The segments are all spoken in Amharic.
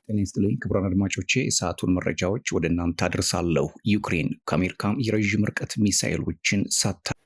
ጤና ይስጥልኝ ክቡራን አድማጮቼ፣ የሰዓቱን መረጃዎች ወደ እናንተ አድርሳለሁ። ዩክሬን ከአሜሪካ የረዥም ርቀት ሚሳኤሎችን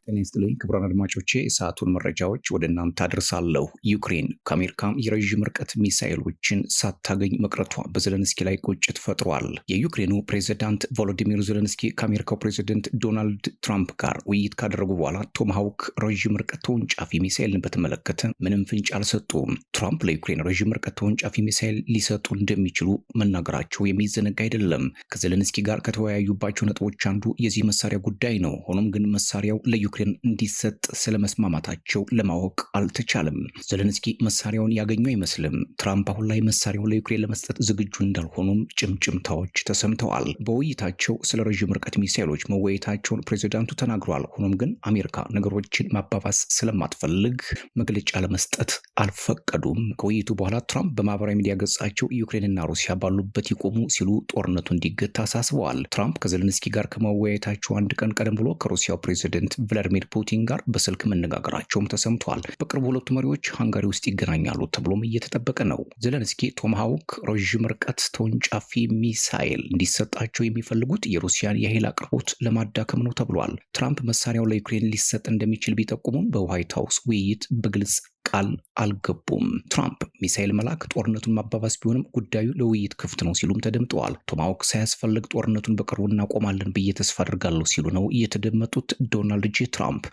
ጤና ይስጥልኝ ክቡራን አድማጮቼ፣ የሰዓቱን መረጃዎች ወደ እናንተ አድርሳለሁ። ዩክሬን ከአሜሪካ የረዥም ርቀት ሚሳኤሎችን ሳታገኝ መቅረቷ በዘለንስኪ ላይ ቁጭት ፈጥሯል። የዩክሬኑ ፕሬዝዳንት ቮሎዲሚር ዘለንስኪ ከአሜሪካው ፕሬዝዳንት ዶናልድ ትራምፕ ጋር ውይይት ካደረጉ በኋላ ቶማሃውክ ረዥም ርቀት ተወንጫፊ ሚሳኤልን በተመለከተ ምንም ፍንጭ አልሰጡም። ትራምፕ ለዩክሬን ረዥም ርቀት ተወንጫፊ ሚሳኤል ሊሰጡ እንደሚችሉ መናገራቸው የሚዘነጋ አይደለም። ከዘለንስኪ ጋር ከተወያዩባቸው ነጥቦች አንዱ የዚህ መሳሪያ ጉዳይ ነው። ሆኖም ግን መሳሪያው ለዩክሬን እንዲሰጥ ስለመስማማታቸው ለማወቅ አልተቻለም። ዘለንስኪ መሳሪያውን ያገኙ አይመስልም። ትራምፕ አሁን ላይ መሳሪያውን ለዩክሬን ለመስጠት ዝግጁ እንዳልሆኑም ጭምጭምታዎች ተሰምተዋል። በውይይታቸው ስለ ረዥም ርቀት ሚሳኤሎች መወያየታቸውን ፕሬዚዳንቱ ተናግረዋል። ሆኖም ግን አሜሪካ ነገሮችን ማባባስ ስለማትፈልግ መግለጫ ለመስጠት አልፈቀዱም። ከውይይቱ በኋላ ትራምፕ በማህበራዊ ሚዲያ ገጻቸው ዩክሬንና ሩሲያ ባሉበት ይቆሙ ሲሉ ጦርነቱ እንዲገታ አሳስበዋል። ትራምፕ ከዘለንስኪ ጋር ከመወያየታቸው አንድ ቀን ቀደም ብሎ ከሩሲያው ፕሬዚደንት ቭላዲሚር ፑቲን ጋር በስልክ መነጋገራቸውም ተሰምቷል። በቅርቡ ሁለቱ መሪዎች ሃንጋሪ ውስጥ ይገናኛሉ ተብሎም እየተጠበቀ ነው። ዘለንስኪ ቶማሃውክ ረዥም ርቀት ተወንጫፊ ሚሳኤል እንዲሰጣቸው የሚፈልጉት የሩሲያን የኃይል አቅርቦት ለማዳከም ነው ተብሏል። ትራምፕ መሳሪያው ለዩክሬን ሊሰጥ እንደሚችል ቢጠቁሙም በዋይት ሃውስ ውይይት በግልጽ ቃል አልገቡም። ትራምፕ ሚሳኤል መላክ ጦርነቱን ማባባስ ቢሆንም ጉዳዩ ለውይይት ክፍት ነው ሲሉም ተደምጠዋል። ቶማሃውክ ሳያስፈልግ ጦርነቱን በቅርቡ እናቆማለን ብዬ ተስፋ አድርጋለሁ ሲሉ ነው የተደመጡት ዶናልድ ጄ ትራምፕ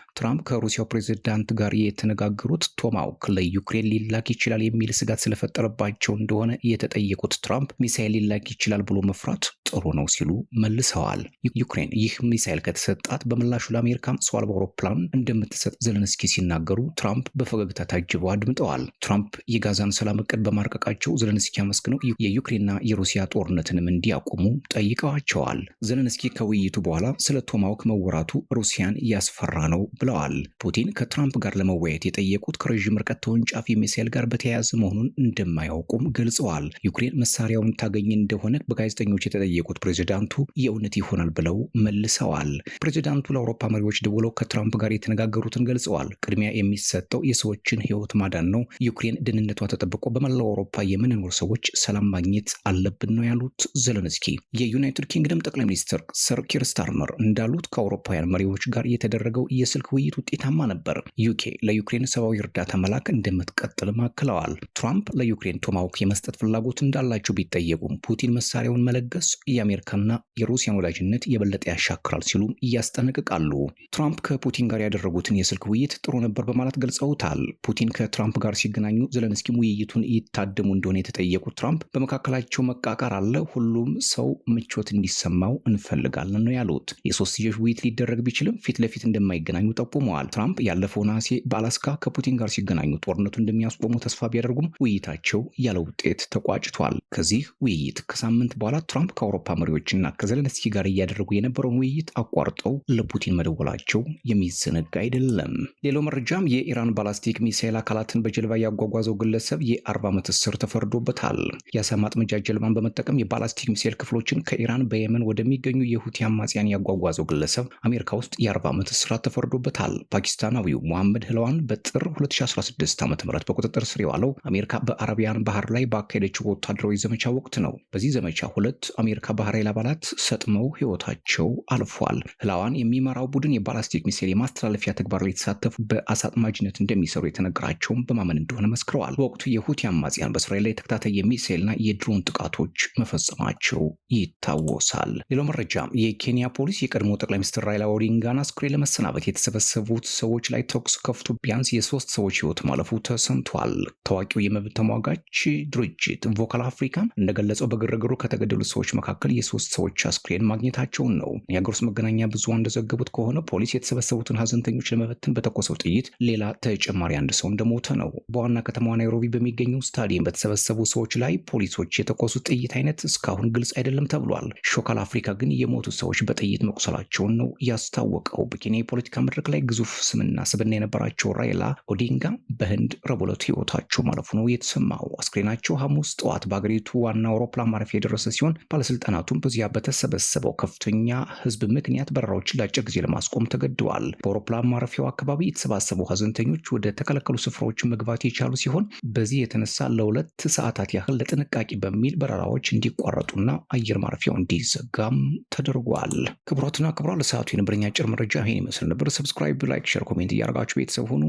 ከሩሲያው ፕሬዝዳንት ጋር የተነጋገሩት ቶማሃውክ ለዩክሬን ሊላክ ይችላል የሚል ስጋት ስለፈጠረባቸው እንደሆነ የተጠየቁት ትራምፕ ሚሳኤል ሊላክ ይችላል ብሎ መፍራት ጥሩ ነው ሲሉ መልሰዋል። ዩክሬን ይህ ሚሳኤል ከተሰጣት በምላሹ ለአሜሪካም ሰው አልባ አውሮፕላን እንደምትሰጥ ዘለንስኪ ሲናገሩ ትራምፕ በፈገግታ ታጅበው አድምጠዋል። ትራምፕ የጋዛን ሰላም እቅድ በማርቀቃቸው ዘለንስኪ አመስግነው የዩክሬንና የሩሲያ ጦርነትንም እንዲያቆሙ ጠይቀዋቸዋል። ዘለንስኪ ከውይይቱ በኋላ ስለ ቶማሃውክ መወራቱ ሩሲያን ያስፈራ ነው ብለዋል። ፑቲን ከትራምፕ ጋር ለመወያየት የጠየቁት ከረዥም ርቀት ተወንጫፊ ሚሳኤል ጋር በተያያዘ መሆኑን እንደማያውቁም ገልጸዋል። ዩክሬን መሳሪያውን ታገኝ እንደሆነ በጋዜጠኞች የተጠየቁት ፕሬዝዳንቱ የእውነት ይሆናል ብለው መልሰዋል። ፕሬዝዳንቱ ለአውሮፓ መሪዎች ደውለው ከትራምፕ ጋር የተነጋገሩትን ገልጸዋል። ቅድሚያ የሚሰጠው የሰዎችን ህይወት ማዳን ነው። ዩክሬን ደህንነቷ ተጠብቆ በመላው አውሮፓ የምንኖር ሰዎች ሰላም ማግኘት አለብን ነው ያሉት ዘለንስኪ። የዩናይትድ ኪንግደም ጠቅላይ ሚኒስትር ሰር ኪር ስታርመር እንዳሉት ከአውሮፓውያን መሪዎች ጋር የተደረገው የስልክ ውይይት ውጤታማ ነበር። ዩኬ ለዩክሬን ሰብአዊ እርዳታ መላክ እንደምትቀጥል አክለዋል። ትራምፕ ለዩክሬን ቶማሃውክ የመስጠት ፍላጎት እንዳላቸው ቢጠየቁም ፑቲን መሳሪያውን መለገስ የአሜሪካና የሩሲያን ወዳጅነት የበለጠ ያሻክራል ሲሉ እያስጠነቅቃሉ። ትራምፕ ከፑቲን ጋር ያደረጉትን የስልክ ውይይት ጥሩ ነበር በማለት ገልጸውታል። ፑቲን ከትራምፕ ጋር ሲገናኙ ዘለንስኪም ውይይቱን ይታደሙ እንደሆነ የተጠየቁት ትራምፕ በመካከላቸው መቃቃር አለ፣ ሁሉም ሰው ምቾት እንዲሰማው እንፈልጋለን ነው ያሉት። የሶስትዮሽ ውይይት ሊደረግ ቢችልም ፊት ለፊት እንደማይገናኙ ጠቁመዋል። ትራምፕ ያለፈው ነሐሴ በአላስካ ከፑቲን ጋር ሲገናኙ ጦርነቱ እንደሚያስቆሙ ተስፋ ቢያደርጉም ውይይታቸው ያለ ውጤት ተቋጭቷል። ከዚህ ውይይት ከሳምንት በኋላ ትራምፕ ከአውሮፓ መሪዎችና ከዘለንስኪ ጋር እያደረጉ የነበረውን ውይይት አቋርጠው ለፑቲን መደወላቸው የሚዘነጋ አይደለም። ሌላው መረጃም የኢራን ባላስቲክ ሚሳኤል አካላትን በጀልባ ያጓጓዘው ግለሰብ የ40 ዓመት እስር ተፈርዶበታል። የአሳ ማጥመጃ ጀልባን በመጠቀም የባላስቲክ ሚሳኤል ክፍሎችን ከኢራን በየመን ወደሚገኙ የሁቲ አማጽያን ያጓጓዘው ግለሰብ አሜሪካ ውስጥ የ40 ዓመት እስራት ተፈርዶበታል። ፓኪስታናዊው ሙሐመድ ህለዋን በጥር 2016 ዓ.ም በቁጥጥር ስር የዋለው አሜሪካ በአረቢያን ባህር ላይ ባካሄደችው ወታደራዊ ዘመቻ ወቅት ነው። በዚህ ዘመቻ 2 አሜሪካ ባህር ኃይል አባላት ሰጥመው ህይወታቸው አልፏል። ህለዋን የሚመራው ቡድን የባላስቲክ ሚሳኤል የማስተላለፊያ ተግባር ላይ የተሳተፉ በአሳ አጥማጅነት እንደሚሰሩ የተነገራቸውን በማመን እንደሆነ መስክረዋል። በወቅቱ የሁቲ አማጽያን በእስራኤል ላይ ተከታታይ የሚሳኤልና የድሮን ጥቃቶች መፈጸማቸው ይታወሳል። ሌላው መረጃ የኬንያ ፖሊስ የቀድሞ ጠቅላይ ሚኒስትር ራይላ ኦዲንጋን አስክሬን ለመሰናበት የተሰበሰቡት ሰዎች ላይ ተኩስ ከፍቶ ቢያንስ የ3 ሰዎች ህይወት ማለፉ ተሰምቷል። ታዋቂው የመብት ተሟጋች ድርጅት ቮካል አፍሪካ እንደገለጸው በግርግሩ ከተገደሉ ሰዎች መካከል የ3 ሰዎች አስክሬን ማግኘታቸውን ነው። የሀገር ውስጥ መገናኛ ብዙሃን እንደዘገቡት ከሆነ ፖሊስ የተሰበሰቡትን ሀዘንተኞች ለመበተን በተኮሰው ጥይት ሌላ ተጨማሪ አንድ ሰው እንደሞተ ነው። በዋና ከተማዋ ናይሮቢ በሚገኘው ስታዲየም በተሰበሰቡ ሰዎች ላይ ፖሊሶች የተኮሱት ጥይት አይነት እስካሁን ግልጽ አይደለም ተብሏል። ሾካል አፍሪካ ግን የሞቱ ሰዎች በጥይት መቁሰላቸውን ነው ያስታወቀው። በኬንያ የፖለቲካ መድረክ ላይ ግዙፍ ስምና ስብዕና የነበራቸው ራይላ ኦዲንጋ በህንድ ረቡዕ ዕለት ህይወታቸው ማለፉ ነው የተሰማው። አስክሬናቸው ሐሙስ ጠዋት በአገሪቱ ዋና አውሮፕላን ማረፊያ የደረሰ ሲሆን ባለስልጣናት ባለስልጣናቱም በዚያ በተሰበሰበው ከፍተኛ ህዝብ ምክንያት በረራዎችን ለአጭር ጊዜ ለማስቆም ተገደዋል። በአውሮፕላን ማረፊያው አካባቢ የተሰባሰቡ ሀዘንተኞች ወደ ተከለከሉ ስፍራዎች መግባት የቻሉ ሲሆን በዚህ የተነሳ ለ2 ሰዓታት ያህል ለጥንቃቄ በሚል በረራዎች እንዲቋረጡና አየር ማረፊያው እንዲዘጋም ተደርጓል። ክቡራትና ክቡራን ለሰዓቱ የነበረኝ አጭር መረጃ ይህን ይመስል ነበር። ሰብስክራይብ፣ ላይክ፣ ሼር፣ ኮሜንት እያደረጋችሁ ቤተሰብ ሁኑ።